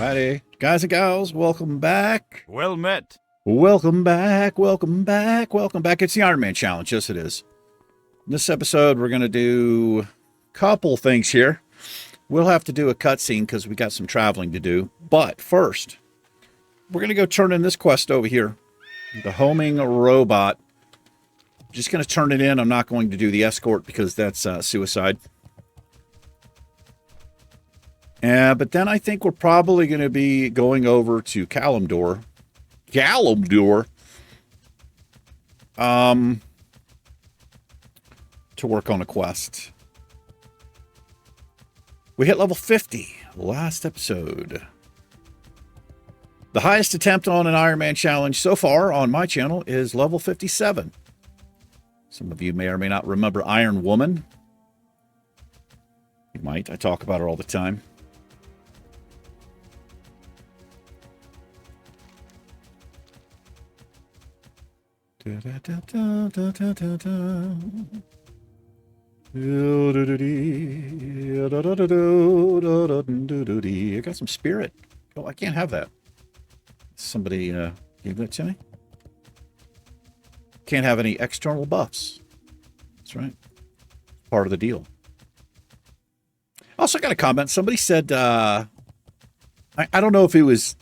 Alrighty. Guys and gals, welcome back. Well met. Welcome back, welcome back, welcome back. It's the Iron Man Challenge. Yes, it is. In this episode, we're going to do a couple things here. We'll have to do a cutscene because we got some traveling to do. But first, we're going to go turn in this quest over here. The homing robot. Just going to turn it in. I'm not going to do the escort because that's suicide. But then I think we're probably going to be going over to Kalimdor. To work on a quest. We hit level 50 last episode. The highest attempt on an Iron Man challenge so far on my channel is level 57. Some of you may or may not remember Iron Woman. You might. I talk about her all the time. I got some spirit. Oh, I can't have that. Somebody gave that to me. Can't have any external buffs. That's right. Part of the deal. Also got a comment. Somebody said, I don't know if it was,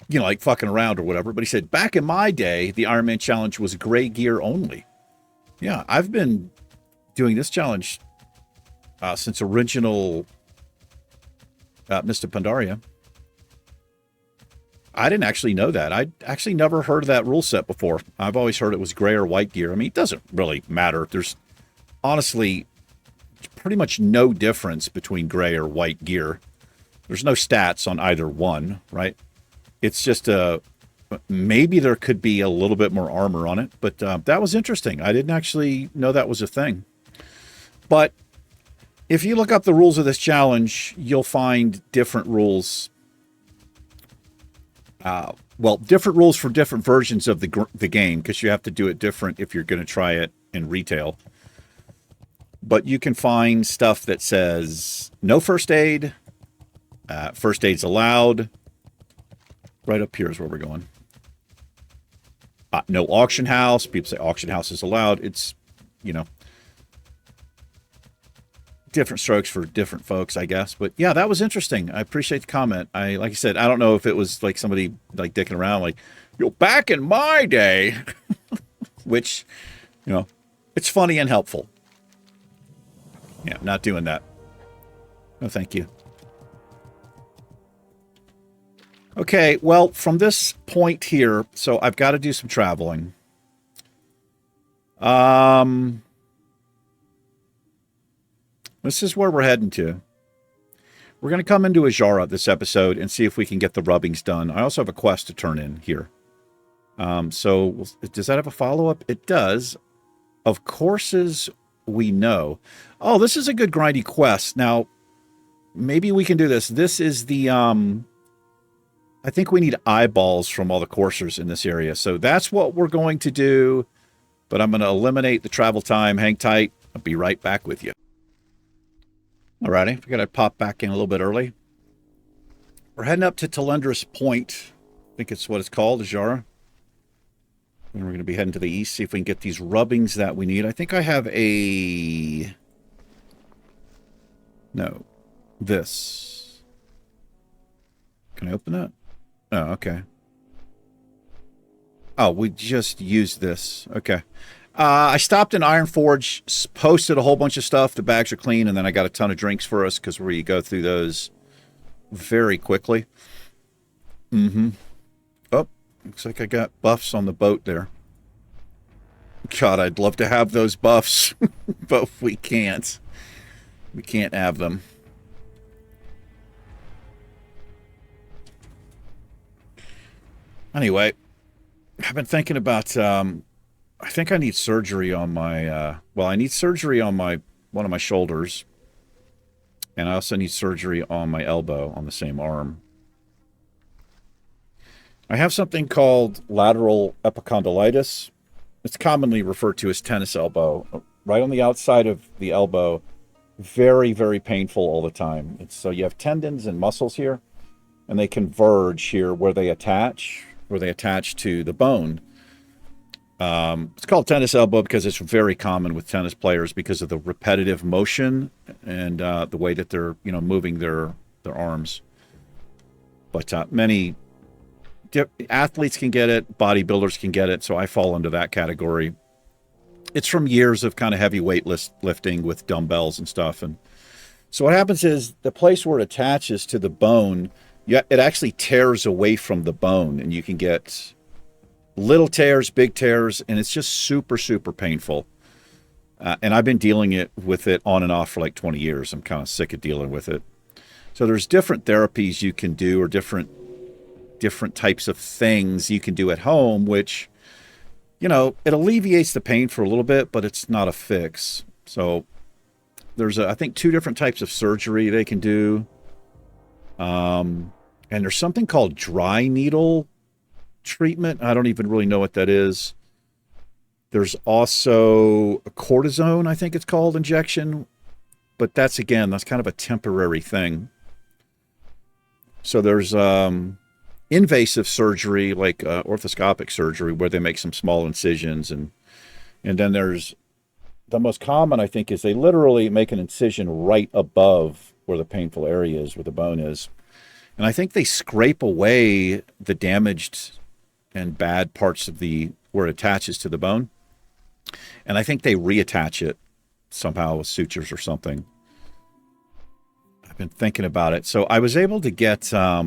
like fucking around or whatever, but he said, back in my day, the Iron Man challenge was gray gear only. Yeah, I've been doing this challenge since original Mr. Pandaria. I didn't actually know that. I actually never heard of that rule set before. I've always heard it was gray or white gear. I mean, it doesn't really matter. There's honestly pretty much no difference between gray or white gear. There's no stats on either one, right? It's just maybe there could be a little bit more armor on it, but that was interesting. I didn't actually know that was a thing. But if you look up the rules of this challenge, you'll find different rules. Different rules for different versions of the game, because you have to do it different if you're going to try it in retail. But you can find stuff that says no first aid, first aid's allowed. Right up here is where we're going. No auction house. People say auction house is allowed. It's, different strokes for different folks, I guess. But yeah, that was interesting. I appreciate the comment. Like I said, I don't know if it was like somebody like dicking around, like, back in my day, which, it's funny and helpful. Yeah, not doing that. No, thank you. Okay, well, from this point here, so I've got to do some traveling. This is where we're heading to. We're going to come into Ajara this episode and see if we can get the rubbings done. I also have a quest to turn in here. So does that have a follow-up? It does. Of courses we know. Oh, this is a good grindy quest. Now, maybe we can do this. This is the... I think we need eyeballs from all the coursers in this area. So that's what we're going to do. But I'm going to eliminate the travel time. Hang tight. I'll be right back with you. Alrighty. Figured I'd pop back in a little bit early. We're heading up to Telendris Point. I think it's what it's called, Ajara. And we're going to be heading to the east, see if we can get these rubbings that we need. I think I have a... No. This. Can I open that? Oh, okay. Oh, we just used this. Okay. I stopped in Iron Forge, posted a whole bunch of stuff. The bags are clean, and then I got a ton of drinks for us because we go through those very quickly. Mm-hmm. Oh, looks like I got buffs on the boat there. God, I'd love to have those buffs, but we can't. We can't have them. Anyway, I've been thinking about, I think I need surgery on my, I need surgery on one of my shoulders. And I also need surgery on my elbow on the same arm. I have something called lateral epicondylitis. It's commonly referred to as tennis elbow. Right on the outside of the elbow, very, very painful all the time. So you have tendons and muscles here, and they converge here where they attach to the bone. It's called tennis elbow because it's very common with tennis players because of the repetitive motion and the way that they're, moving their arms. But many athletes can get it, bodybuilders can get it, so I fall into that category. It's from years of kind of heavy weight lifting with dumbbells and stuff. And so what happens is the place where it attaches to the bone, it actually tears away from the bone, and you can get little tears, big tears, and it's just super, super painful. And I've been dealing with it on and off for like 20 years. I'm kind of sick of dealing with it. So there's different therapies you can do, or different types of things you can do at home, which, it alleviates the pain for a little bit, but it's not a fix. So there's, I think, 2 different types of surgery they can do. And there's something called dry needle treatment. I don't even really know what that is. There's also a cortisone, I think it's called, injection. But that's kind of a temporary thing. So there's invasive surgery, like orthoscopic surgery, where they make some small incisions. And then there's the most common, I think, is they literally make an incision right above where the painful area is, where the bone is. And I think they scrape away the damaged and bad parts of where it attaches to the bone. And I think they reattach it somehow with sutures or something. I've been thinking about it. So I was able to get, I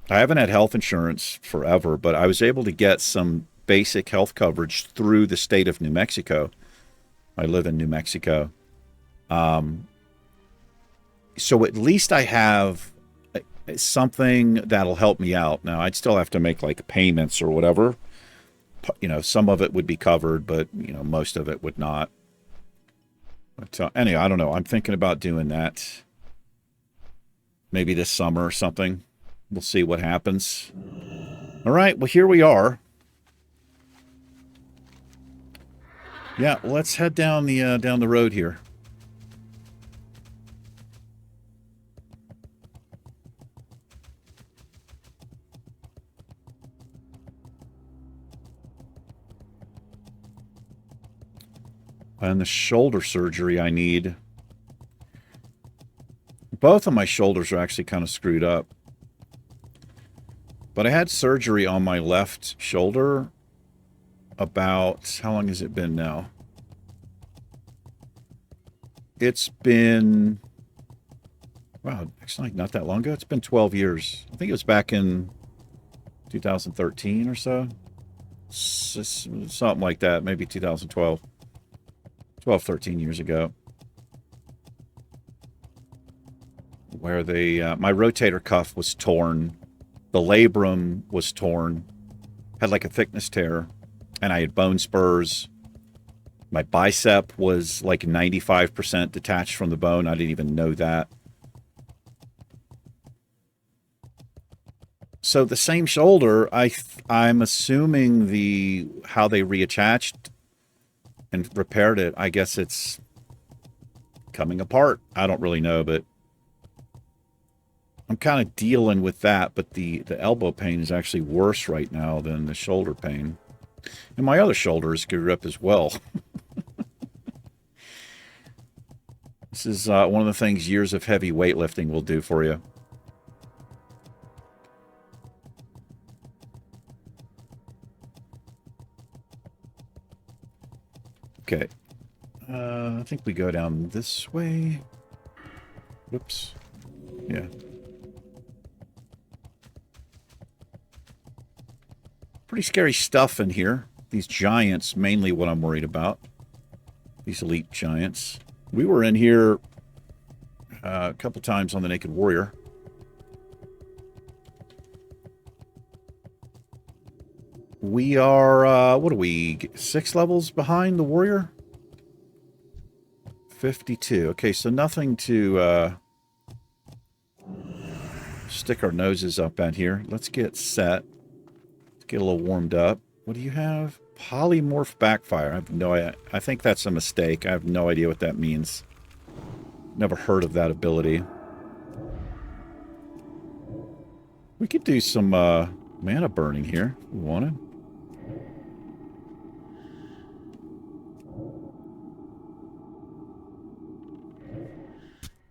haven't had health insurance forever, but I was able to get some basic health coverage through the state of New Mexico. I live in New Mexico. So at least I have something that'll help me out. Now, I'd still have to make like payments or whatever. Some of it would be covered, but most of it would not. But anyway, I don't know. I'm thinking about doing that maybe this summer or something. We'll see what happens. All right, well, here we are. Yeah, let's head down the road here. And the shoulder surgery I need. Both of my shoulders are actually kind of screwed up. But I had surgery on my left shoulder about, how long has it been now? It's been, wow, actually not that long ago. It's been 12 years. I think it was back in 2013 or so. Something like that, maybe 2012. 12, 13 years ago. Where my rotator cuff was torn. The labrum was torn. Had like a thickness tear. And I had bone spurs. My bicep was like 95% detached from the bone. I didn't even know that. So the same shoulder, I'm assuming how they reattached and repaired it, I guess it's coming apart. I don't really know, but I'm kind of dealing with that. But the elbow pain is actually worse right now than the shoulder pain. And my other shoulder is screwed up as well. This is one of the things years of heavy weightlifting will do for you. Okay. I think we go down this way. Whoops. Yeah. Pretty scary stuff in here. These giants, mainly what I'm worried about. These elite giants. We were in here a couple times on the Naked Warrior. We are, what are we, 6 levels behind the Warrior? 52. Okay, so nothing to stick our noses up at here. Let's get set. Let's get a little warmed up. What do you have? Polymorph backfire. I have no idea. I think that's a mistake. I have no idea what that means. Never heard of that ability. We could do some mana burning here if we wanted.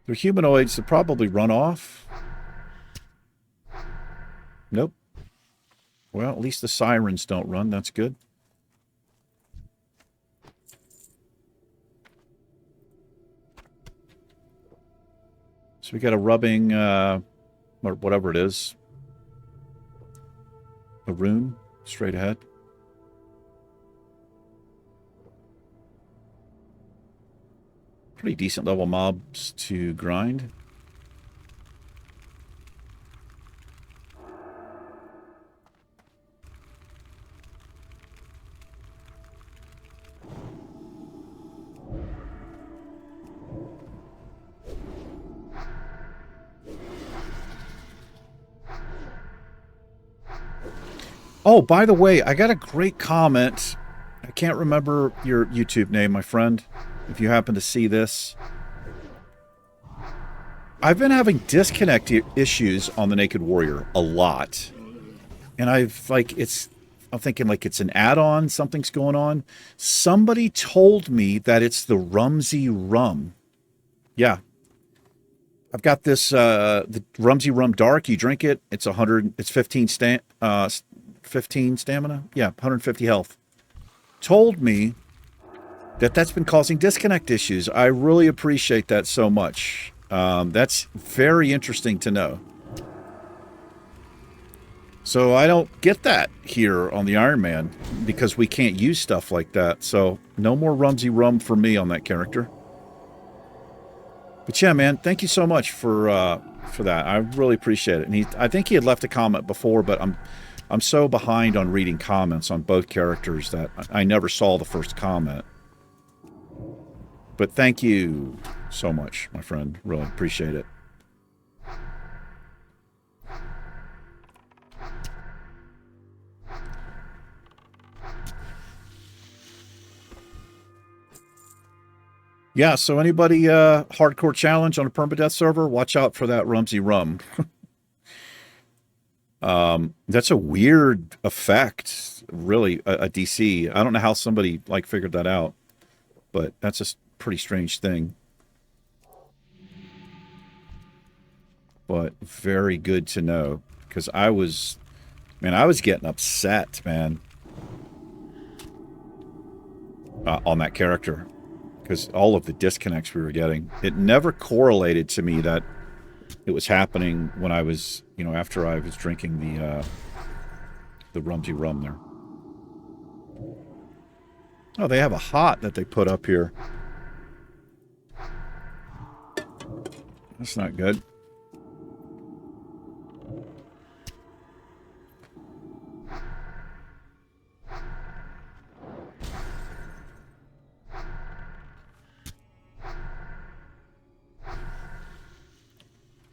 They're humanoids that probably run off. Nope. Well, at least the sirens don't run. That's good. So we got a rubbing, or whatever it is. A rune straight ahead. Pretty decent level mobs to grind. Oh, by the way, I got a great comment. I can't remember your YouTube name, my friend, if you happen to see this. I've been having disconnect issues on the Naked Warrior a lot. And I'm thinking like it's an add-on, something's going on. Somebody told me that it's the Rumsey Rum. Yeah. I've got this, the Rumsey Rum Dark. You drink it, it's 15 stamina. Yeah, 150 health. Told me that that's been causing disconnect issues. I really appreciate that so much. That's very interesting to know. So I don't get that here on the Ironman because we can't use stuff like that. So no more Rumsey Rum for me on that character. But yeah, man, thank you so much for that. I really appreciate it. And I think he had left a comment before, but I'm so behind on reading comments on both characters that I never saw the first comment. But thank you so much, my friend. Really appreciate it. Yeah, so anybody hardcore challenge on a permadeath server, watch out for that Rumsey Rum. That's a weird effect, really, a DC. I don't know how somebody figured that out, but that's a pretty strange thing. But very good to know, because I was getting upset, man, on that character, because all of the disconnects we were getting, it never correlated to me that it was happening when I was, after I was drinking the Rumsey Rum there. Oh, they have a hot that they put up here. That's not good.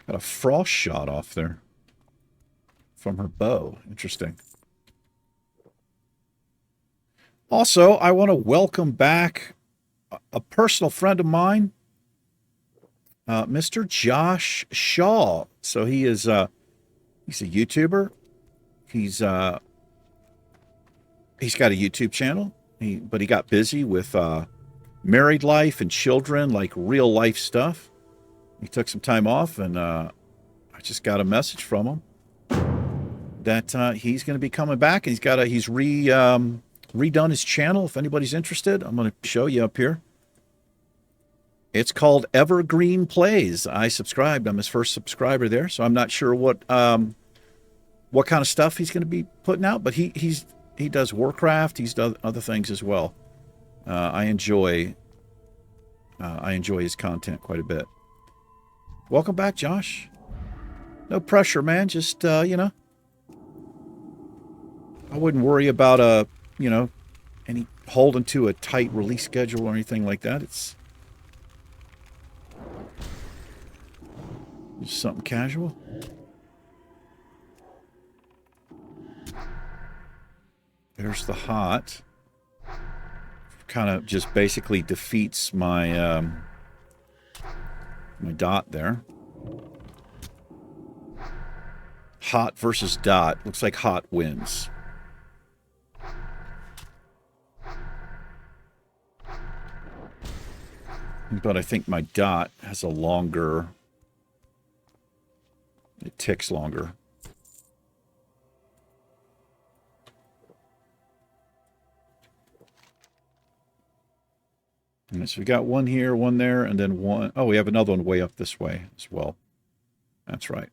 Got a frost shot off there from her bow. Interesting. Also, I want to welcome back a personal friend of mine, Mr. Josh Shaw. So he's a YouTuber. He's got a YouTube channel, but he got busy with married life and children, like real life stuff. He took some time off, and I just got a message from him that he's going to be coming back, and he's redone his channel. If anybody's interested, I'm going to show you up here. It's called Evergreen Plays. I subscribed. I'm his first subscriber there, so I'm not sure what kind of stuff he's going to be putting out, but he does Warcraft. He's done other things as well. I enjoy his content quite a bit. Welcome back, Josh. No pressure, man. Just, I wouldn't worry about any holding to a tight release schedule or anything like that. It's just something casual. There's the hot. Kind of just basically defeats my my dot there. Hot versus dot. Looks like hot wins. But I think my dot has a longer... It ticks longer. And so we got one here, one there, and then one... Oh, we have another one way up this way as well. That's right.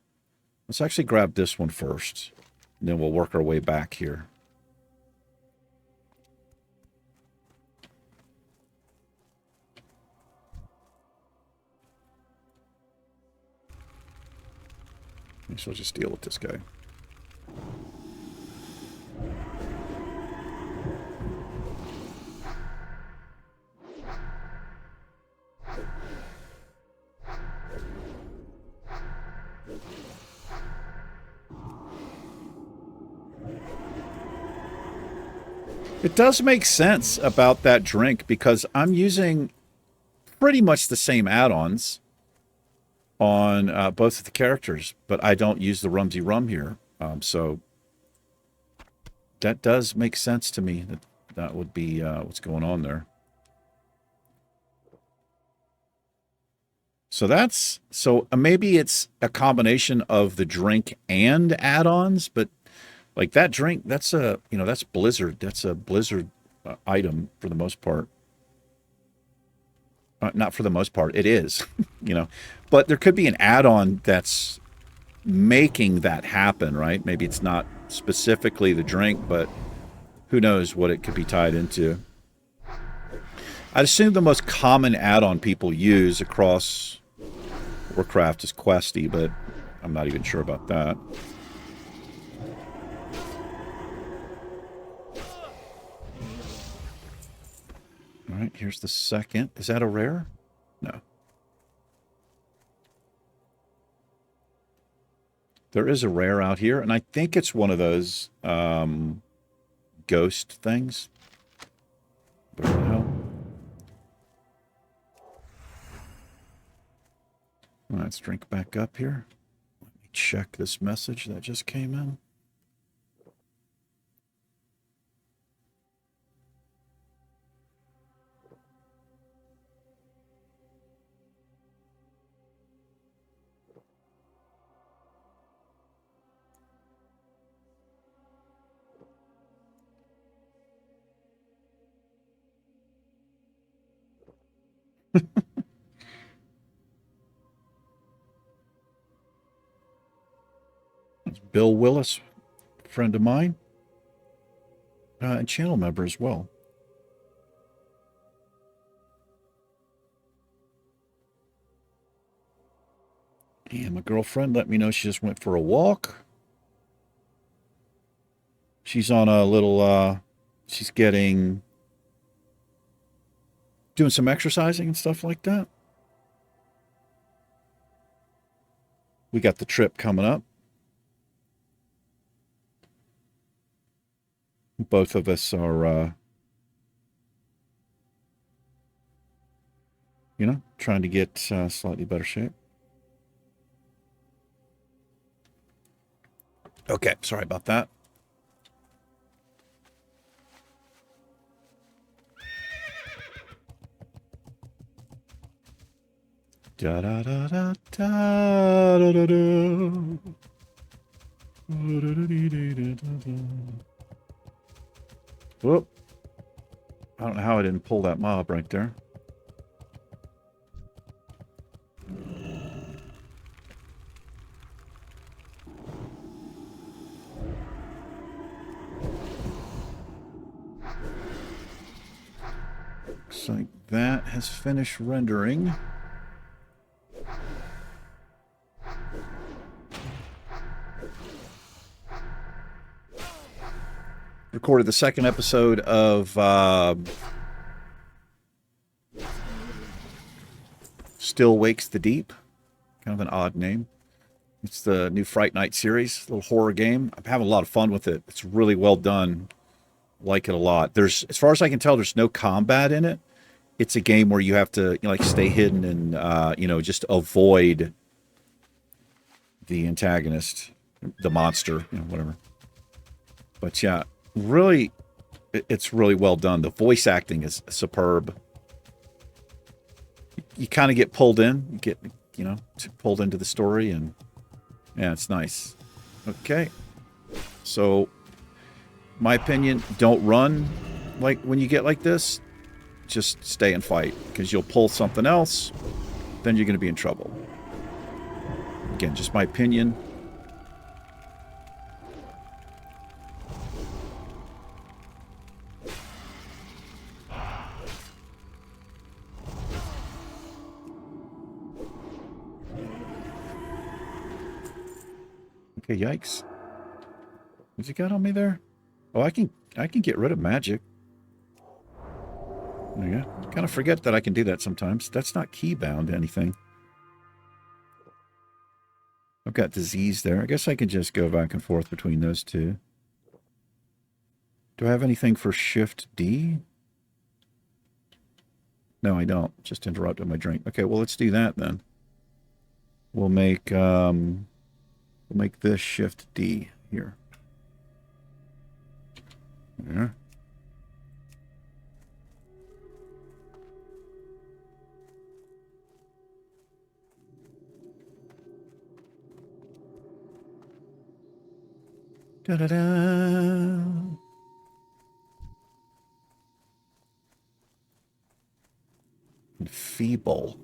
Let's actually grab this one first. And then we'll work our way back here. So I'll just deal with this guy. It does make sense about that drink because I'm using pretty much the same add-ons on both of the characters, but I don't use the Rumsy Rum here. So that does make sense to me. That would be what's going on there. So that's... So maybe it's a combination of the drink and add-ons, but like that drink, that's a, you know, that's Blizzard. That's a Blizzard item for the most part. Not for the most part. It is, you know. But there could be an add-on that's making that happen, right? Maybe it's not specifically the drink, but who knows what it could be tied into. I'd assume the most common add-on people use across Warcraft is Questie, but I'm not even sure about that. All right, here's the second. Is that a rare? No. There is a rare out here, and I think it's one of those ghost things. Whatever the hell. All right, let's drink back up here. Let me check this message that just came in. That's Bill Willis, friend of mine, and channel member as well. And my girlfriend let me know she just went for a walk. She's on a little, she's doing some exercising and stuff like that. We got the trip coming up. Both of us are, you know, trying to get slightly better shape. Okay, sorry about that. Da da da da da da da da. Whoop. I don't know how I didn't pull that mob right there. Looks like that has finished rendering. Recorded the second episode of Still Wakes the Deep. Kind of an odd name. It's the new Fright Night series, a little horror game. I'm having a lot of fun with it. It's really well done. Like it a lot. There's, as far as I can tell, there's no combat in it. it's a game where you have to, you know, like, stay hidden and, you know, just avoid the antagonist, the monster, you know, whatever. But yeah, really, it's really well done. The voice acting is superb. You kind of get pulled in, you get, you know, pulled into the story, and yeah, it's nice. Okay, so my opinion, don't run like when you get like this. Just stay and fight, because you'll pull something else, then you're going to be in trouble. Again, just my opinion. Okay, yikes. What's he got on me there? Oh, I can get rid of magic. Yeah, kind of forget that I can do that sometimes. That's not key bound to anything. I've got disease there. I guess I can just go back and forth between those two. Do I have anything for Shift D? No, I don't. Just interrupted my drink. Okay, well, let's do that then. We'll make this Shift D here. Yeah. Da-da-da. Feeble.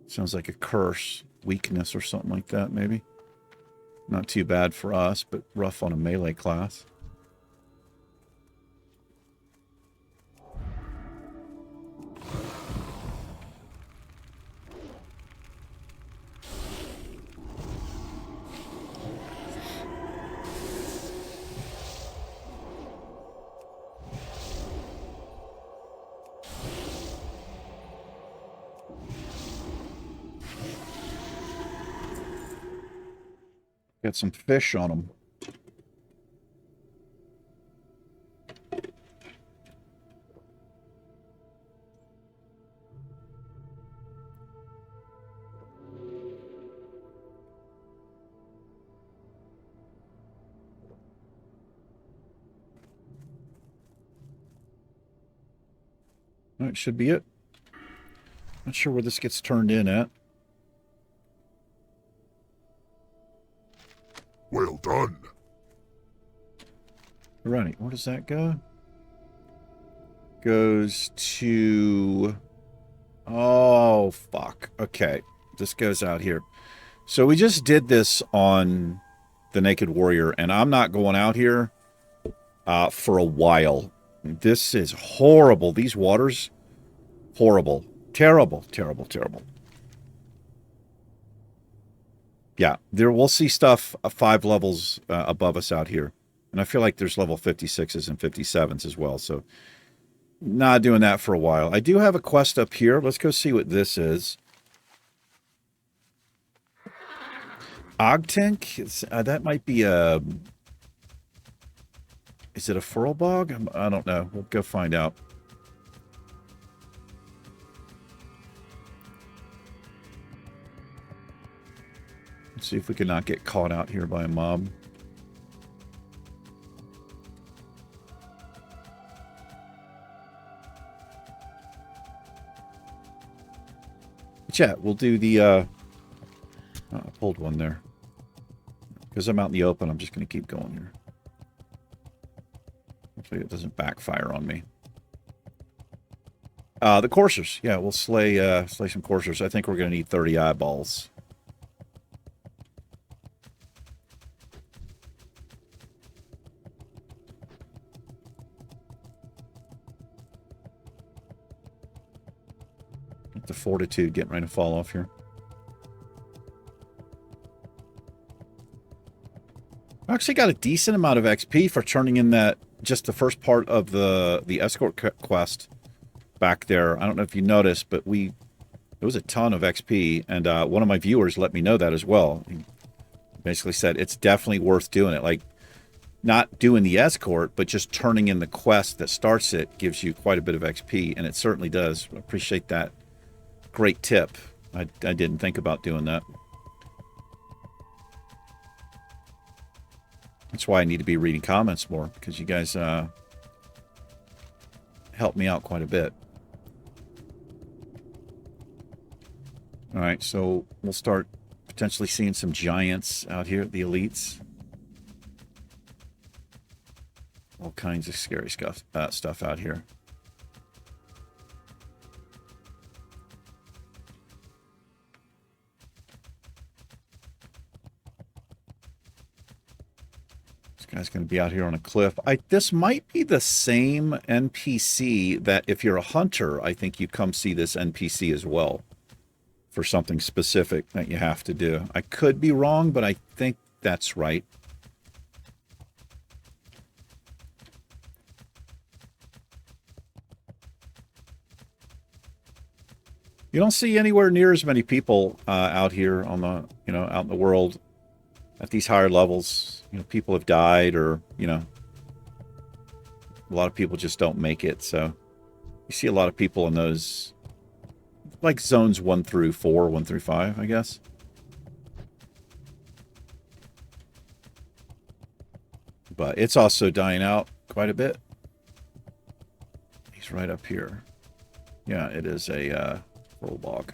Sounds like a curse, weakness, or something like that, maybe. Not too bad for us, but rough on a melee class. Got some fish on them. That should be it. Not sure where this gets turned in at. Well done. Alrighty, where does that go? Goes to... Oh, fuck. Okay, this goes out here. So we just did this on the Naked Warrior, and I'm not going out here for a while. This is horrible. These waters, horrible. Terrible, terrible, terrible. Yeah, we'll see stuff 5 levels above us out here. And I feel like there's level 56s and 57s as well. So, not doing that for a while. I do have a quest up here. Let's go see what this is. Ogtink? That might be a... Is it a Furlbog? I don't know. We'll go find out. See if we can not get caught out here by a mob. But yeah, we'll do the... I pulled one there. Because I'm out in the open, I'm just going to keep going here. Hopefully it doesn't backfire on me. The coursers. Yeah, we'll slay some coursers. I think we're going to need 30 eyeballs. The fortitude getting ready to fall off here. I actually got a decent amount of XP for turning in that, just the first part of the escort quest back there. I don't know if you noticed, but it was a ton of XP, and one of my viewers let me know that as well. He basically said it's definitely worth doing it. Like, not doing the escort, but just turning in the quest that starts it gives you quite a bit of XP, and it certainly does. I appreciate that. Great tip. I didn't think about doing that. That's why I need to be reading comments more, because you guys help me out quite a bit. All right, so we'll start potentially seeing some giants out here, the elites. All kinds of scary stuff out here. This guy's going to be out here on a cliff. This might be the same NPC that if you're a hunter, I think you come see this NPC as well for something specific that you have to do. I could be wrong, but I think that's right. You don't see anywhere near as many people out here on the, out in the world at these higher levels. People have died, or, a lot of people just don't make it. So you see a lot of people in those, like zones 1 through 4, 1 through 5, I guess. But it's also dying out quite a bit. He's right up here. Yeah, it is a roll log.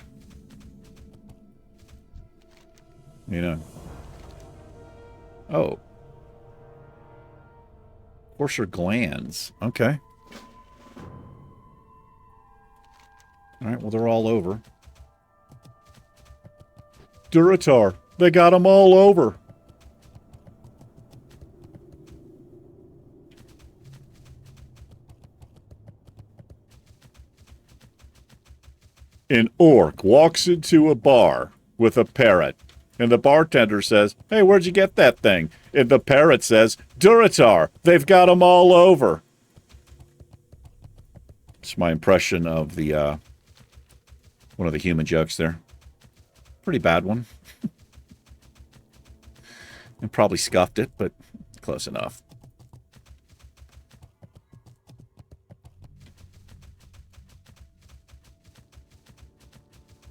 Oh. Coarser glands. Okay. Alright, well, they're all over. Duratar. They got them all over. An orc walks into a bar with a parrot, and the bartender says, "Hey, where'd you get that thing?" And the parrot says, "Duratar, they've got them all over." It's my impression of the, one of the human jokes there. Pretty bad one. And probably scuffed it, but close enough.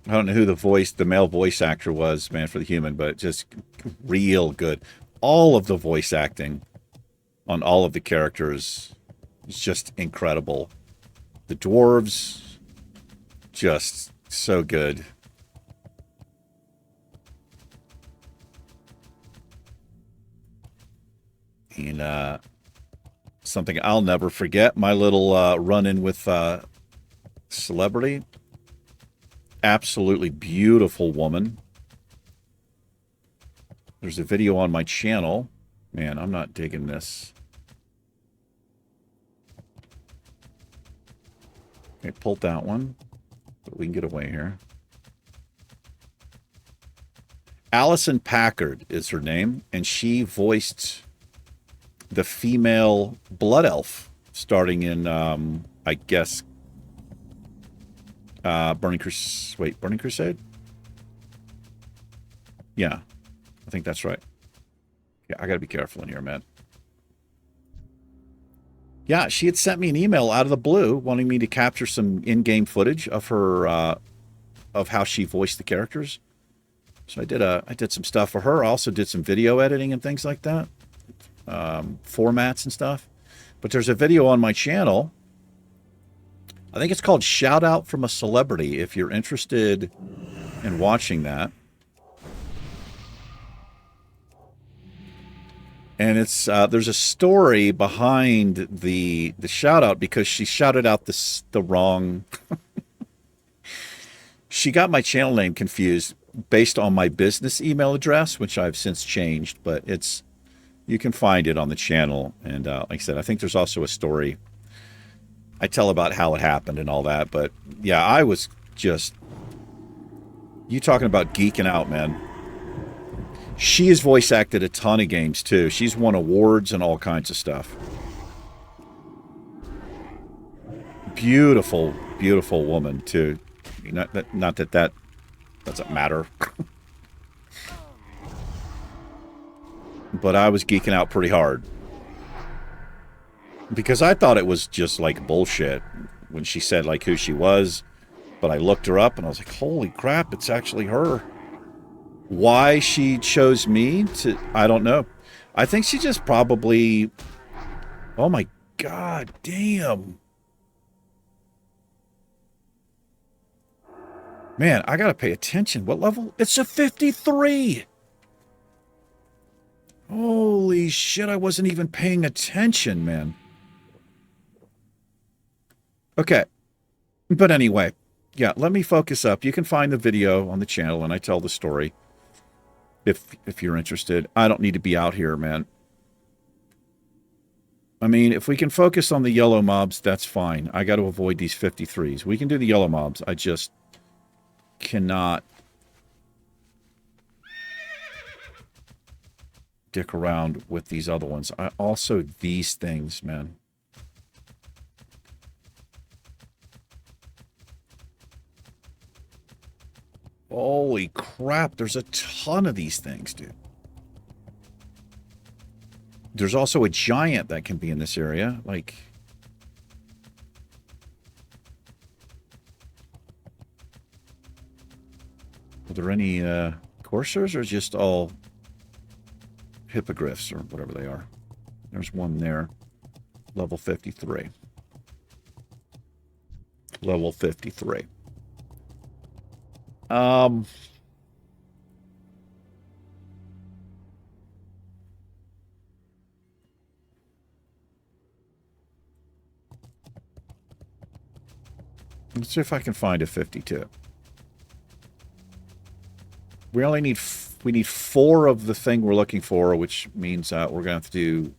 I don't know who the male voice actor was, man, for the human, but just real good. All of the voice acting on all of the characters is just incredible. The dwarves, just so good. And something I'll never forget, my little run-in with celebrity. Absolutely beautiful woman. There's a video on my channel. Man, I'm not digging this. Okay, pulled that one. But we can get away here. Allison Packard is her name, and she voiced the female blood elf starting in, I guess, Burning Crusade? Yeah, I think that's right. Yeah, I gotta be careful in here, man. Yeah, she had sent me an email out of the blue wanting me to capture some in-game footage of her, of how she voiced the characters. So I did some stuff for her. I also did some video editing and things like that. Formats and stuff. But there's a video on my channel. I think it's called Shout Out from a Celebrity, if you're interested in watching that. And it's there's a story behind the shout out because she shouted out the wrong. She got my channel name confused based on my business email address, which I've since changed, but you can find it on the channel. And like I said, I think there's also a story I tell about how it happened and all that. But yeah, I was just, you talking about geeking out, man. She has voice acted a ton of games too. She's won awards and all kinds of stuff. Beautiful, beautiful woman too. Not that doesn't matter. But I was geeking out pretty hard. Because I thought it was just like bullshit when she said like who she was. But I looked her up and I was like, holy crap, it's actually her. Why she chose me to, I don't know. I think she just probably, oh my god, damn. Man, I gotta pay attention. What level? It's a 53! Holy shit, I wasn't even paying attention, man. Okay. But anyway, yeah, let me focus up. You can find the video on the channel and I tell the story. If you're interested. I don't need to be out here, man. I mean, if we can focus on the yellow mobs, that's fine. I got to avoid these 53s. We can do the yellow mobs. I just cannot dick around with these other ones. Also, these things, man. Holy crap, there's a ton of these things, dude. There's also a giant that can be in this area. Like, are there any coursers or just all hippogriffs or whatever they are? There's one there. Level 53. Level 53. Let's see if I can find a 52. We only need we need 4 of the thing we're looking for, which means we're going to have to do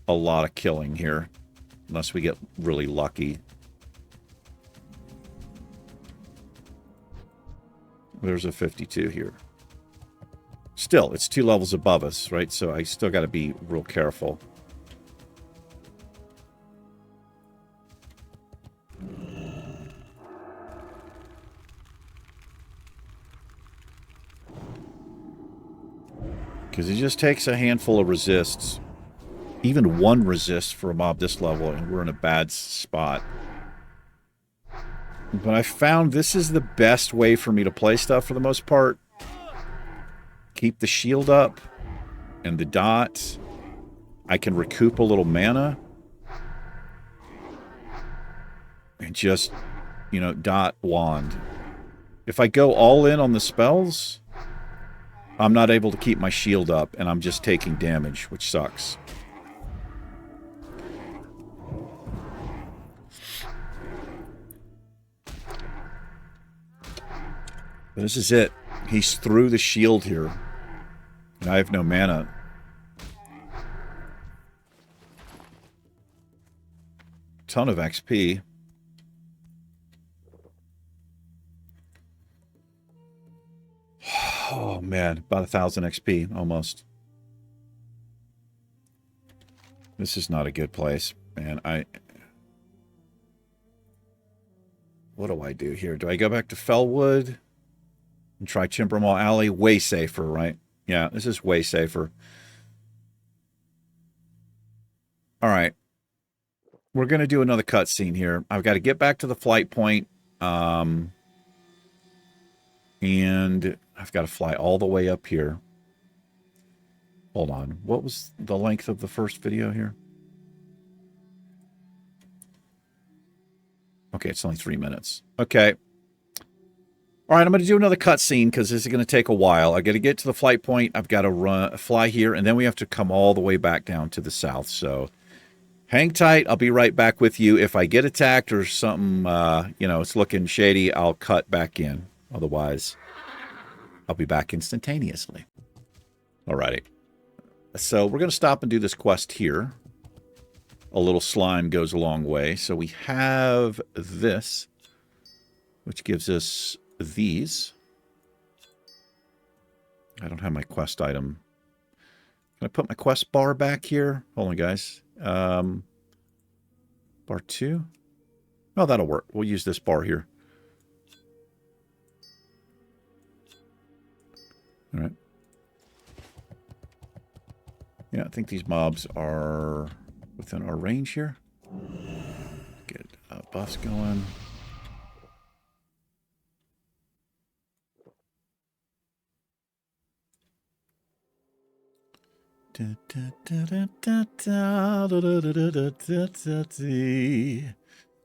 a lot of killing here, unless we get really lucky. There's a 52 here. Still, it's 2 levels above us, right? So I still got to be real careful. Because it just takes a handful of resists. Even 1 resist for a mob this level, and we're in a bad spot. But I found this is the best way for me to play stuff for the most part. Keep the shield up and the dot. I can recoup a little mana. And just, you know, dot wand. If I go all in on the spells, I'm not able to keep my shield up, and I'm just taking damage, which sucks. But this is it. He's through the shield here. And I have no mana. Ton of XP. Oh, man. About 1,000 XP, almost. This is not a good place, man. What do I do here? Do I go back to Fellwood and try Timbermall Alley? Way safer, right? Yeah, this is way safer. All right. We're going to do another cutscene here. I've got to get back to the flight point. And I've got to fly all the way up here. Hold on. What was the length of the first video here? Okay, it's only 3 minutes. Okay. All right, I'm going to do another cutscene because this is going to take a while. I got to get to the flight point. I've got to fly here, and then we have to come all the way back down to the south. So hang tight. I'll be right back with you. If I get attacked or something, you know, it's looking shady, I'll cut back in. Otherwise, I'll be back instantaneously. All righty. So we're going to stop and do this quest here. A little slime goes a long way. So we have this, which gives us these. I don't have my quest item. Can I put my quest bar back here? Hold on, guys. Bar 2? Oh, that'll work. We'll use this bar here. All right. Yeah, I think these mobs are within our range here. Get buffs going.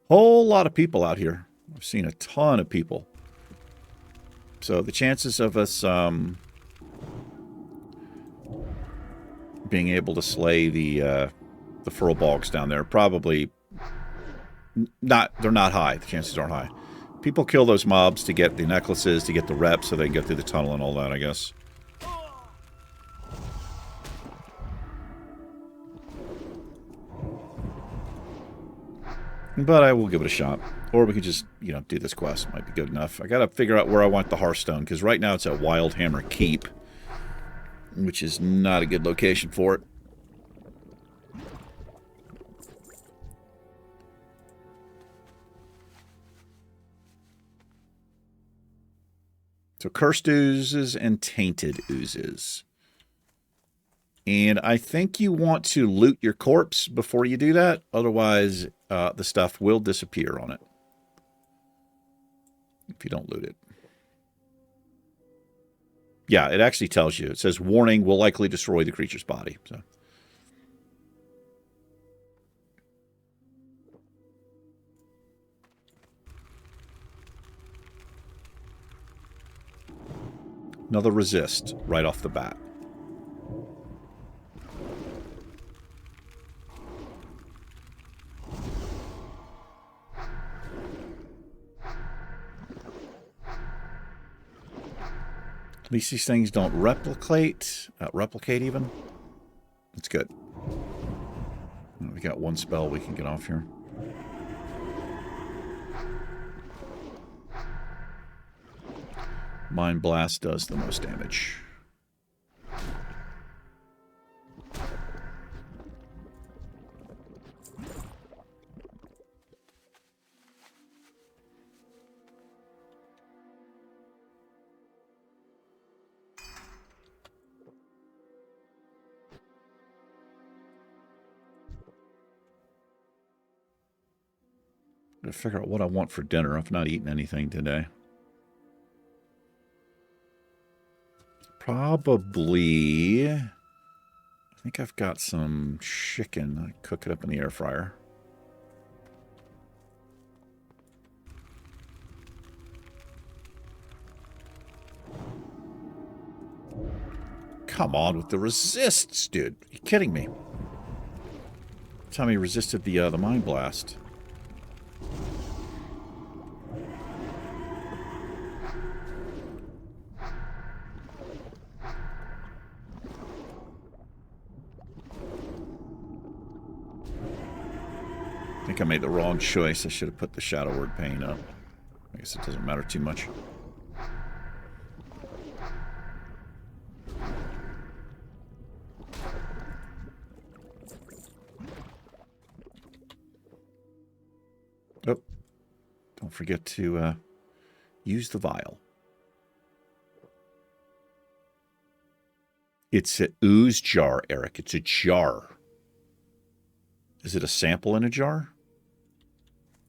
Whole lot of people out here. I've seen a ton of people. So the chances of us being able to slay the furlbogs down there probably not. They're not high. The chances aren't high. People kill those mobs to get the necklaces, to get the reps, so they can go through the tunnel and all that, I guess. But I will give it a shot. Or we could just, you know, do this quest. Might be good enough. I gotta figure out where I want the Hearthstone, because right now it's at Wildhammer Keep, which is not a good location for it. So Cursed Oozes and Tainted Oozes. And I think you want to loot your corpse before you do that. Otherwise, the stuff will disappear on it. If you don't loot it. Yeah, it actually tells you. It says, warning, will likely destroy the creature's body. So. Another resist right off the bat. At least these things don't replicate even. That's good. We got one spell we can get off here. Mind Blast does the most damage. Gotta figure out what I want for dinner. I've not eaten anything today. Probably. I think I've got some chicken. I cook it up in the air fryer. Come on with the resists, dude. Are you kidding me? Tell me he resisted the Mind Blast. I think I made the wrong choice. I should have put the Shadow Word Pain up. I guess it doesn't matter too much. Oh, don't forget to use the vial. It's an ooze jar, Eric. It's a jar. Is it a sample in a jar?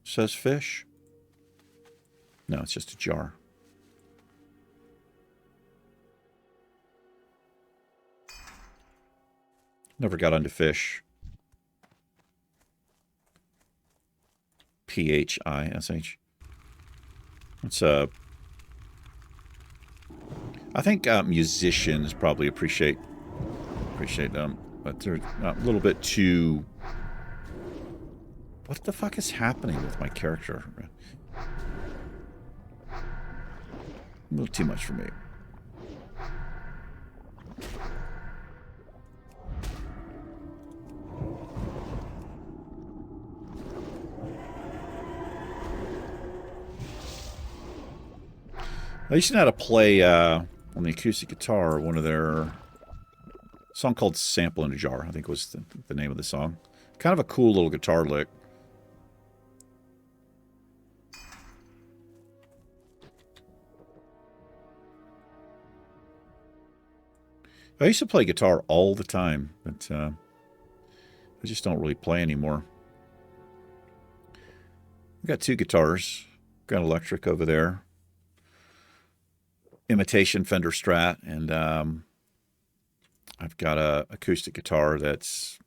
Says fish. No, it's just a jar. Never got onto fish. P-H-I-S-H. It's I think musicians probably appreciate them, but they're a little bit too. What the fuck is happening with my character? A little too much for me. I used to know how to play on the acoustic guitar one of their song called "Sample in a Jar." I think was the name of the song. Kind of a cool little guitar lick. I used to play guitar all the time, but I just don't really play anymore. I've got 2 guitars. Got electric over there. Imitation Fender Strat, and I've got a acoustic guitar that's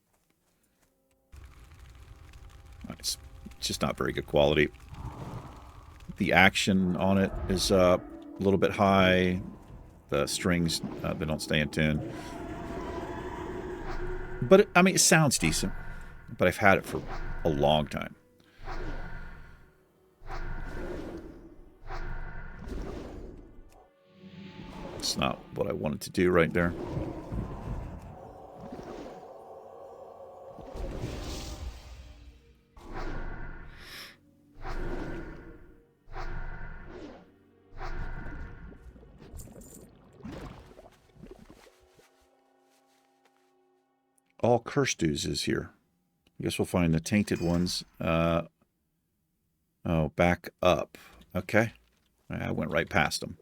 it's just not very good quality. The action on it is a little bit high. The strings, they don't stay in tune. But, I mean, it sounds decent. But I've had it for a long time. It's not what I wanted to do right there. All cursed oozes here. I guess we'll find the tainted ones. Oh, back up. Okay. I went right past them.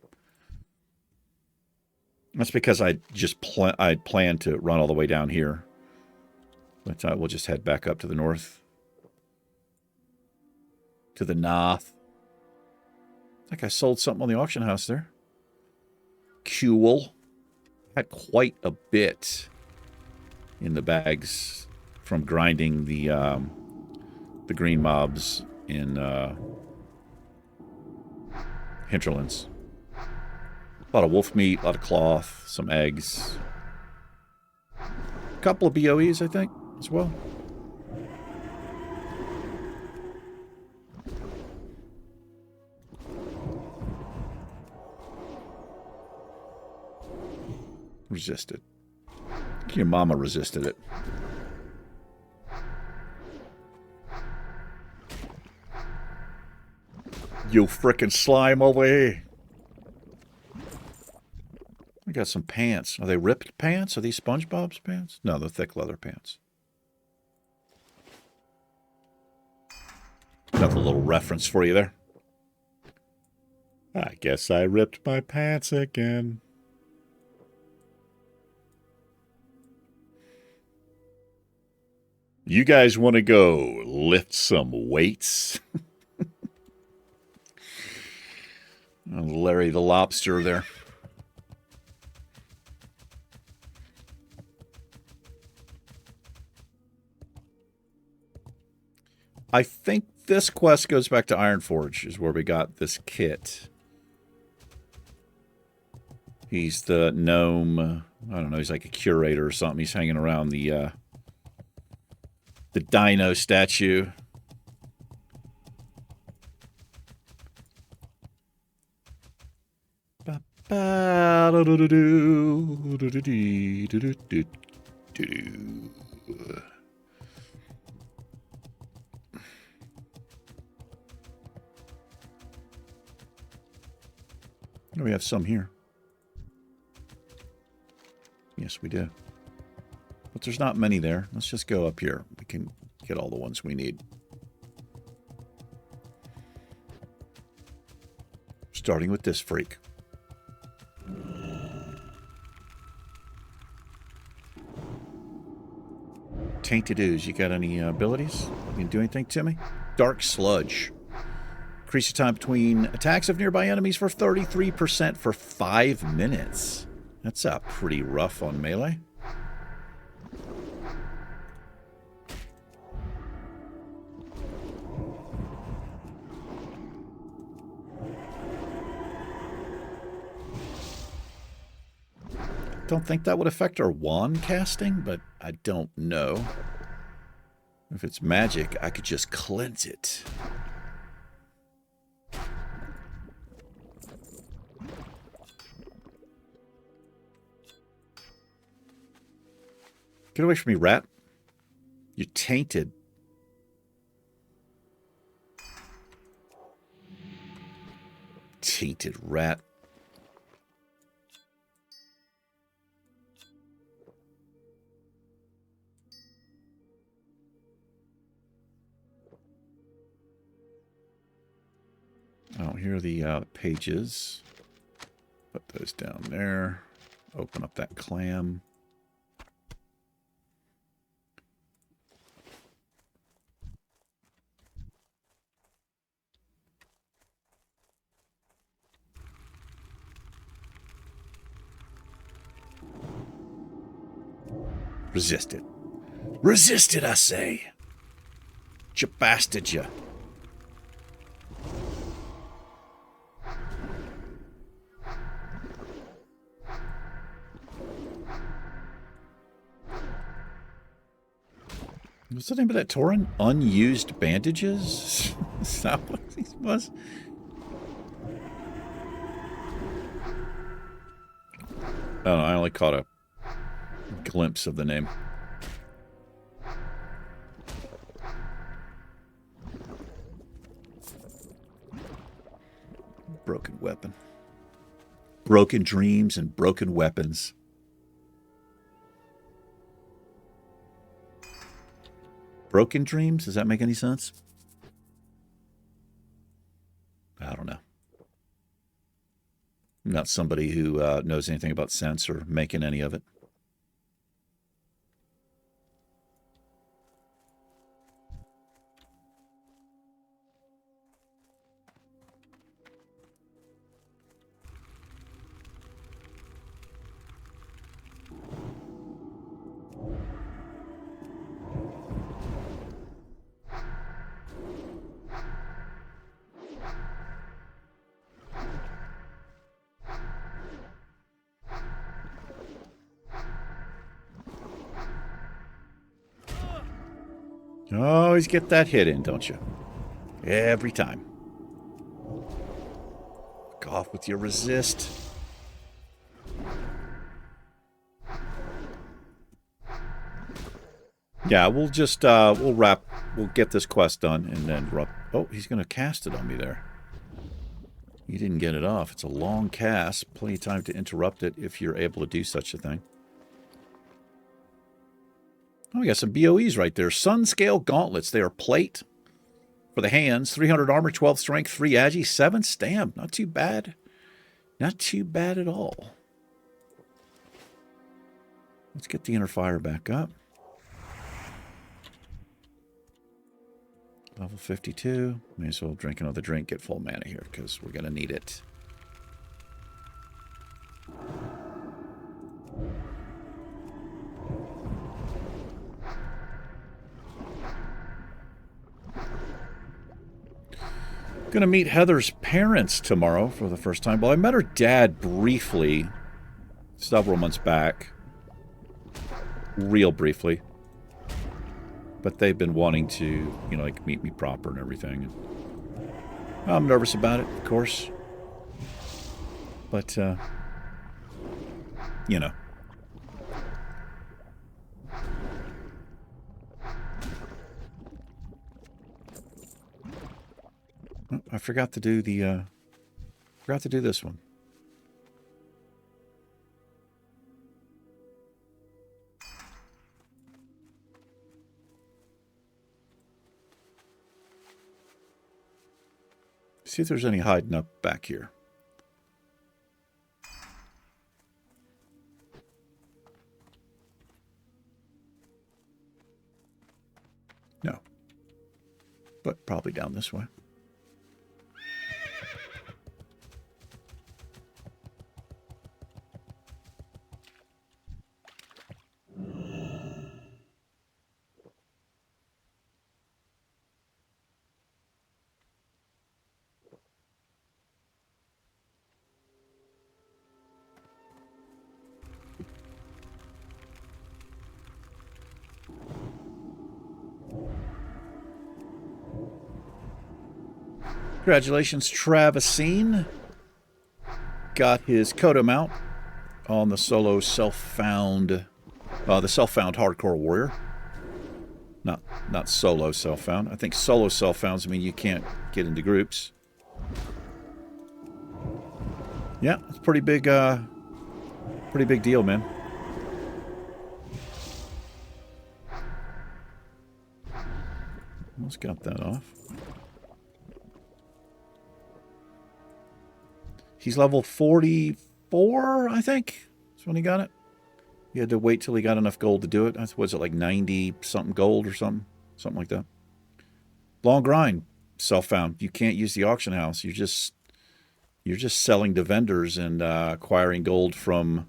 That's because I'd planned to run all the way down here. But we'll just head back up to the north. To the north. I think I sold something on the auction house there. Cool. Had quite a bit in the bags from grinding the green mobs in hinterlands. A lot of wolf meat, a lot of cloth, some eggs. A couple of BOEs, I think, as well. Resisted. Your mama resisted it. You frickin' slime over here. I got some pants. Are they ripped pants? Are these SpongeBob's pants? No, they're thick leather pants. Another little reference for you there. I guess I ripped my pants again. You guys want to go lift some weights? Larry the Lobster there. I think this quest goes back to Ironforge, is where we got this kit. He's the gnome. I don't know, he's like a curator or something. He's hanging around the dino statue. We have some here. Yes, we do. But there's not many there. Let's just go up here. We can get all the ones we need. Starting with this freak. Tainted Ooze. You got any abilities? You can do anything to me? Dark Sludge. Increase the time between attacks of nearby enemies for 33% for 5 minutes. That's pretty rough on melee. Don't think that would affect our wand casting, but I don't know. If it's magic, I could just cleanse it. Get away from me, rat. You're tainted. Tainted rat. Oh, here are the pages. Put those down there. Open up that clam. Resist it. Resist it, I say. You bastard, you. What's the name of that Tauren? Unused bandages? Is that what he was? I don't know, I only caught a glimpse of the name. Broken weapon. Broken dreams and broken weapons. Broken dreams? Does that make any sense? I don't know. I'm not somebody who knows anything about sense or making any of it. You always get that hit in, don't you? Every time. Fuck off with your resist. Yeah, we'll just, we'll get this quest done and then oh, he's going to cast it on me there. You didn't get it off. It's a long cast. Plenty of time to interrupt it if you're able to do such a thing. Oh, we got some BOEs right there. Sun Scale Gauntlets. They are plate for the hands. 300 armor, 12 strength, 3 agi, 7 stamp. Not too bad. Not too bad at all. Let's get the inner fire back up. Level 52. May as well drink another drink, get full mana here, because we're going to need it. Going to meet Heather's parents tomorrow for the first time. Well, I met her dad briefly several months back. Real briefly. But they've been wanting to, you know, like meet me proper and everything. I'm nervous about it, of course. But, you know. I forgot to do the, forgot to do this one. See if there's any hiding up back here. No. But probably down this way. Congratulations, Travisine. Got his Coda mount on the solo self-found, the self-found Hardcore Warrior. Not solo self-found. I think solo self-founds mean you can't get into groups. Yeah, it's pretty big deal, man. Let's get that off. He's level 44, I think. That's when he got it. He had to wait till he got enough gold to do it. Was it like 90-something gold or something? Something like that. Long grind, self-found. You can't use the auction house. You're just selling to vendors and acquiring gold from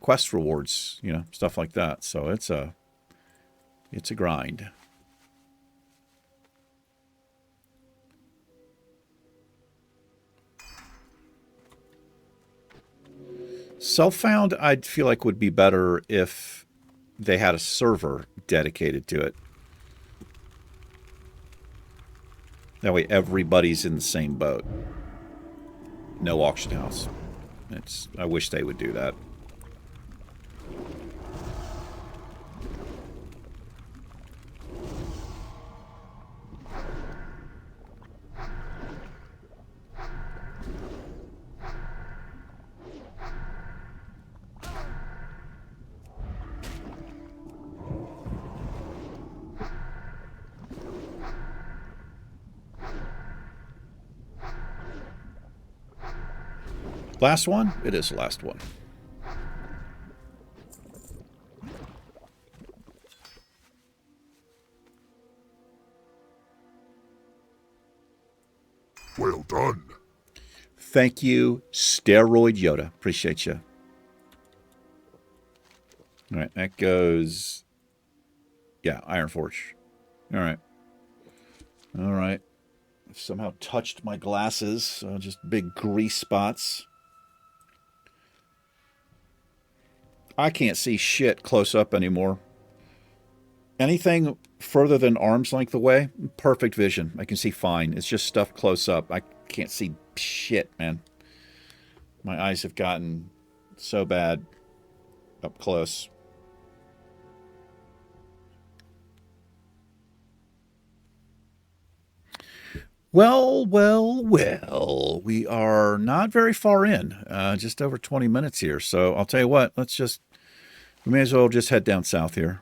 quest rewards, you know, stuff like that. So it's a grind. Self-found, I'd feel like would be better if they had a server dedicated to it. That way everybody's in the same boat. No auction house. I wish they would do that. Last one? It is the last one. Well done. Thank you, Steroid Yoda. Appreciate you. All right, that goes... Yeah, Ironforge. All right. All right. I've somehow touched my glasses. Just big grease spots. I can't see shit close up anymore. Anything further than arm's length away, perfect vision. I can see fine. It's just stuff close up. I can't see shit, man. My eyes have gotten so bad up close. Well, well, well. We are not very far in. Just over 20 minutes here. So I'll tell you what. We may as well just head down south here.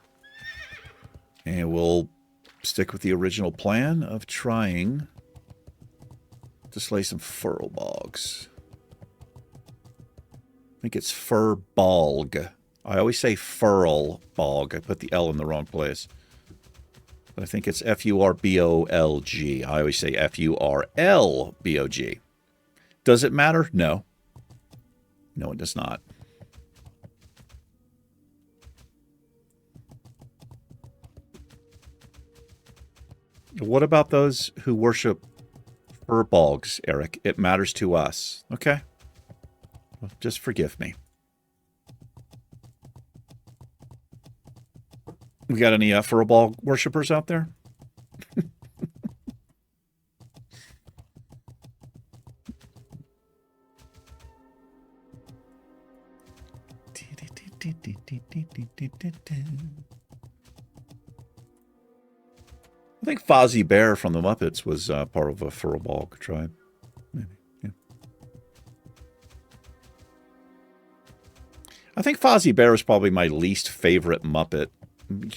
And we'll stick with the original plan of trying to slay some furbolgs. I think it's furbolg. I always say furlbolg. I put the L in the wrong place. But I think it's F-U-R-B-O-L-G. I always say F-U-R-L-B-O-G. Does it matter? No. No, it does not. What about those who worship furbolgs, Eric? It matters to us. Okay. Well, just forgive me. We got any furbolg worshippers out there? I think Fozzie Bear from the Muppets was part of a furbolg tribe. Maybe, yeah. I think Fozzie Bear is probably my least favorite Muppet.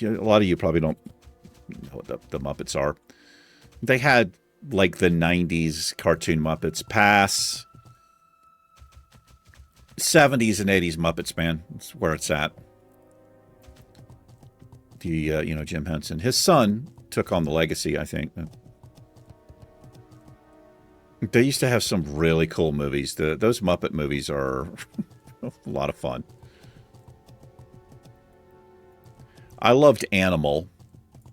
A lot of you probably don't know what the Muppets are. They had, like, the 90s cartoon Muppets. Pass. 70s and 80s Muppets, man. That's where it's at. Jim Henson. His son took on the legacy, I think. They used to have some really cool movies. Those Muppet movies are a lot of fun. I loved Animal.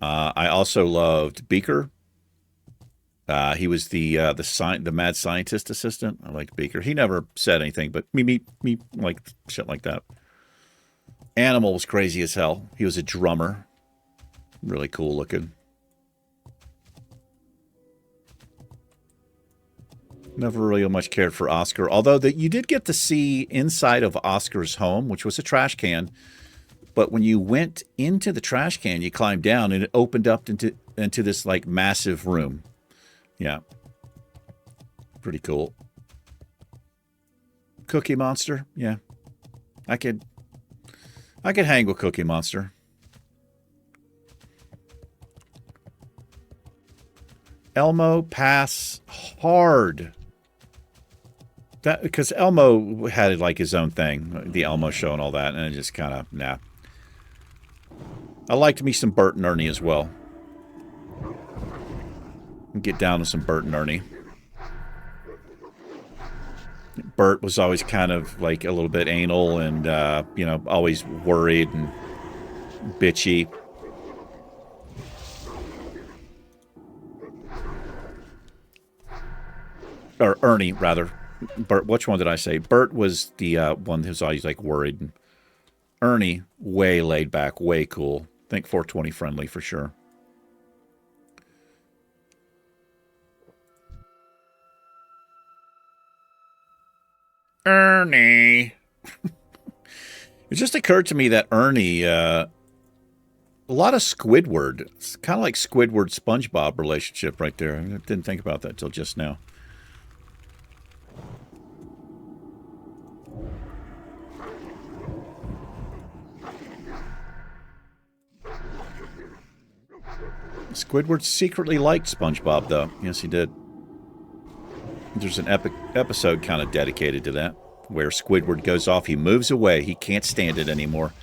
I also loved Beaker. He was the mad scientist assistant. I liked Beaker. He never said anything, but me, like shit like that. Animal was crazy as hell. He was a drummer. Really cool looking. Never really much cared for Oscar. Although you did get to see inside of Oscar's home, which was a trash can. But when you went into the trash can, you climbed down and it opened up into this like massive room. Yeah. Pretty cool. Cookie Monster. Yeah. I could hang with Cookie Monster. Elmo, pass hard. That because Elmo had like his own thing, the Elmo show and all that, and it just kind of nah. I liked me some Bert and Ernie as well. Get down to some Bert and Ernie. Bert was always kind of like a little bit anal and, you know, always worried and bitchy. Or Ernie, rather. Bert, which one did I say? Bert was the one who's always like worried. And Ernie, way laid back, way cool. I think 420 friendly for sure. Ernie. It just occurred to me that Ernie, a lot of Squidward. It's kind of like Squidward SpongeBob relationship right there. I didn't think about that till just now. Squidward secretly liked SpongeBob, though. Yes, he did. There's an epic episode kind of dedicated to that, where Squidward goes off. He moves away. He can't stand it anymore.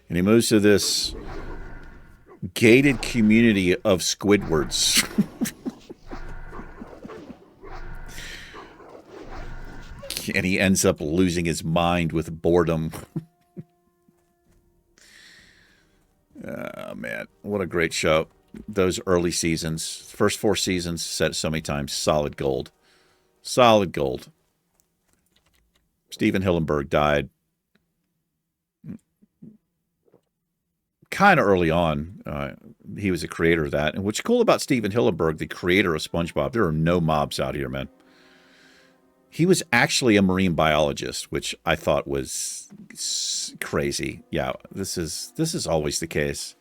And he moves to this gated community of Squidwards. And he ends up losing his mind with boredom. Oh, man. What a great show. Those early seasons. First 4 seasons, said it so many times, solid gold. Solid gold. Steven Hillenburg died kind of early on. He was a creator of that. And what's cool about Steven Hillenburg, the creator of SpongeBob, there are no mobs out here, man. He was actually a marine biologist, which I thought was crazy. Yeah, this is always the case.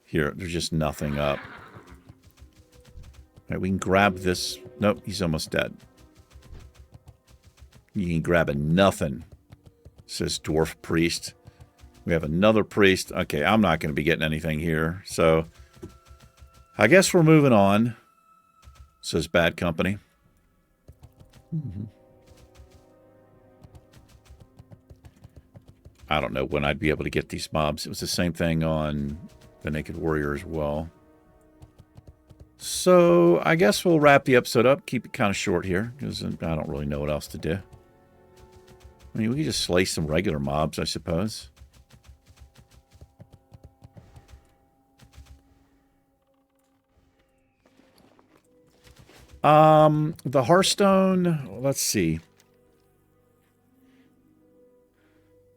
Here, there's just nothing up. All right, we can grab this. Nope, he's almost dead. You can grab a nothing, says Dwarf Priest. We have another priest. Okay, I'm not going to be getting anything here. So, I guess we're moving on, says Bad Company. I don't know when I'd be able to get these mobs. It was the same thing on the Naked Warrior as well. So I guess we'll wrap the episode up. Keep it kind of short here because I don't really know what else to do. I mean, we could just slay some regular mobs, I suppose. The Hearthstone, let's see.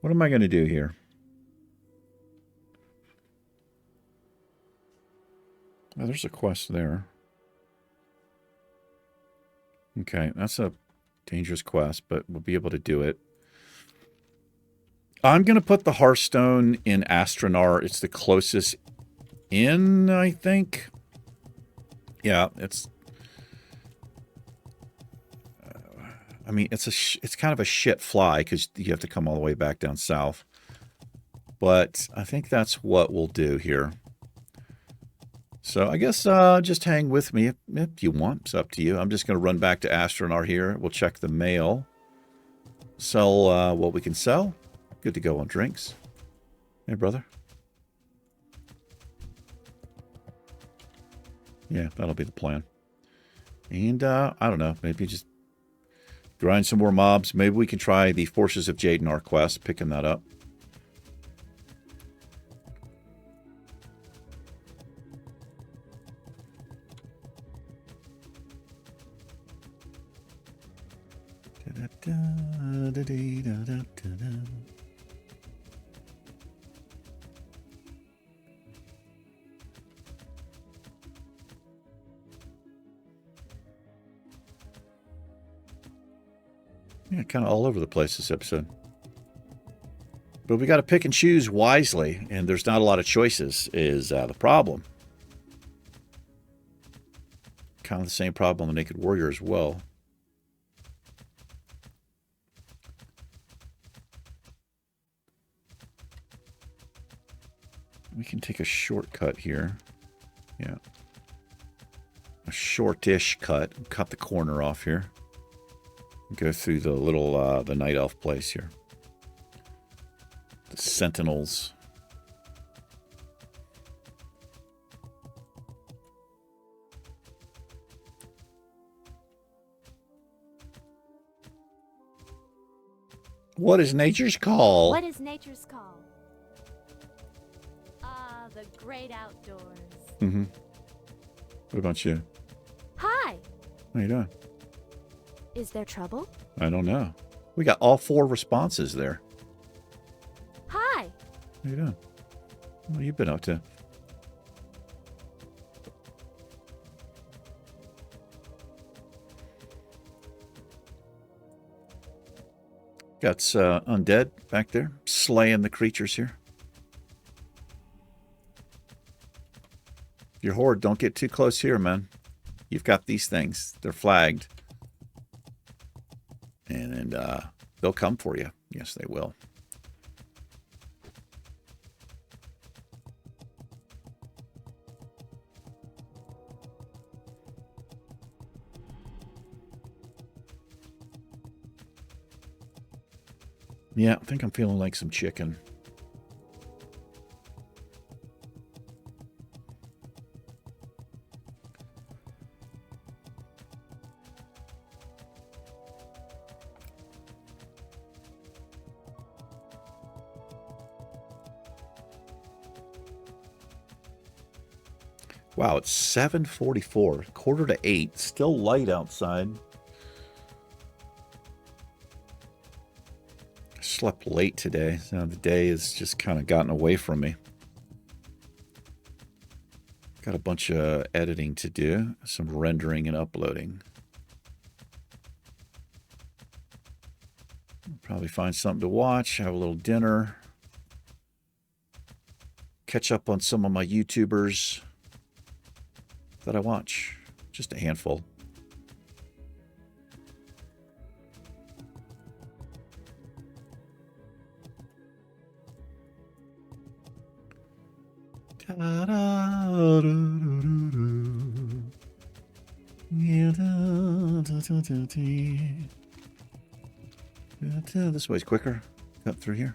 What am I going to do here? Oh, there's a quest there. Okay, that's a dangerous quest, but we'll be able to do it. I'm going to put the Hearthstone in Astronar. It's the closest in, I think. Yeah, it's... I mean, it's kind of a shit fly because you have to come all the way back down south. But I think that's what we'll do here. So I guess just hang with me if you want. It's up to you. I'm just going to run back to Astronar here. We'll check the mail. Sell what we can sell. Good to go on drinks. Hey, brother. Yeah, that'll be the plan. And I don't know. Maybe just grind some more mobs. Maybe we can try the Forces of Jaedenar quest, picking that up. Yeah, kind of all over the place this episode. But we got to pick and choose wisely, and there's not a lot of choices is the problem. Kind of the same problem on the Naked Warrior as well. We can take a shortcut here. Yeah. A shortish cut. Cut the corner off here. Go through the little, the Night Elf place here. The Sentinels. What is nature's call? What is nature's call? Ah, the great outdoors. Mm-hmm. What about you? Hi. How you doing? Is there trouble? I don't know. We got all 4 responses there. Hi. How you doing? What have you been up to? Got Undead back there, slaying the creatures here. Your horde, don't get too close here, man. You've got these things. They're flagged. And they'll come for you. Yes, they will. Yeah, I think I'm feeling like some chicken. Wow, it's 7:44, 7:45, still light outside. Slept late today, so the day has just kind of gotten away from me. Got a bunch of editing to do, some rendering and uploading. Probably find something to watch, have a little dinner, catch up on some of my YouTubers that I watch. Just a handful. This way's quicker. Cut through here.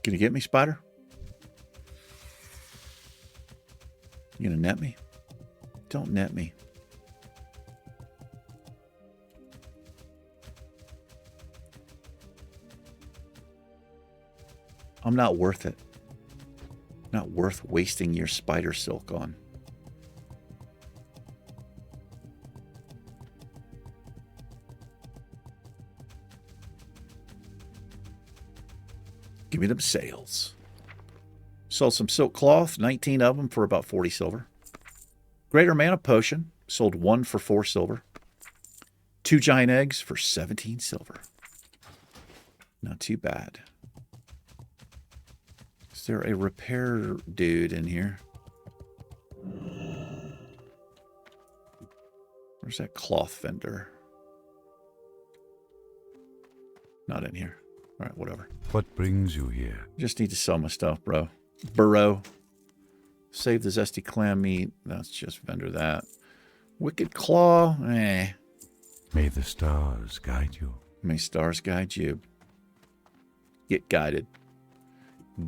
Can you get me, Spider? You gonna net me? Don't net me. I'm not worth it. Not worth wasting your spider silk on. Give me them sales. Sold some silk cloth, 19 of them for about 40 silver. Greater mana potion, sold 1 for 4 silver. 2 giant eggs for 17 silver. Not too bad. Is there a repair dude in here? Where's that cloth vendor? Not in here. All right, whatever. What brings you here? Just need to sell my stuff, bro. Burrow. Save the zesty clam meat. That's just vendor that. Wicked claw. Eh. May the stars guide you. May stars guide you. Get guided.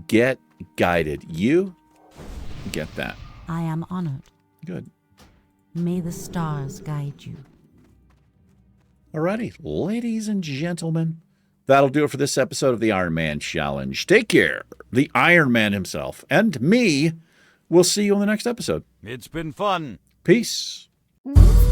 Get guided. You get that. I am honored. Good. May the stars guide you. Alrighty, ladies and gentlemen. That'll do it for this episode of the Iron Man Challenge. Take care. The Iron Man himself and me will see you on the next episode. It's been fun. Peace. Mm-hmm.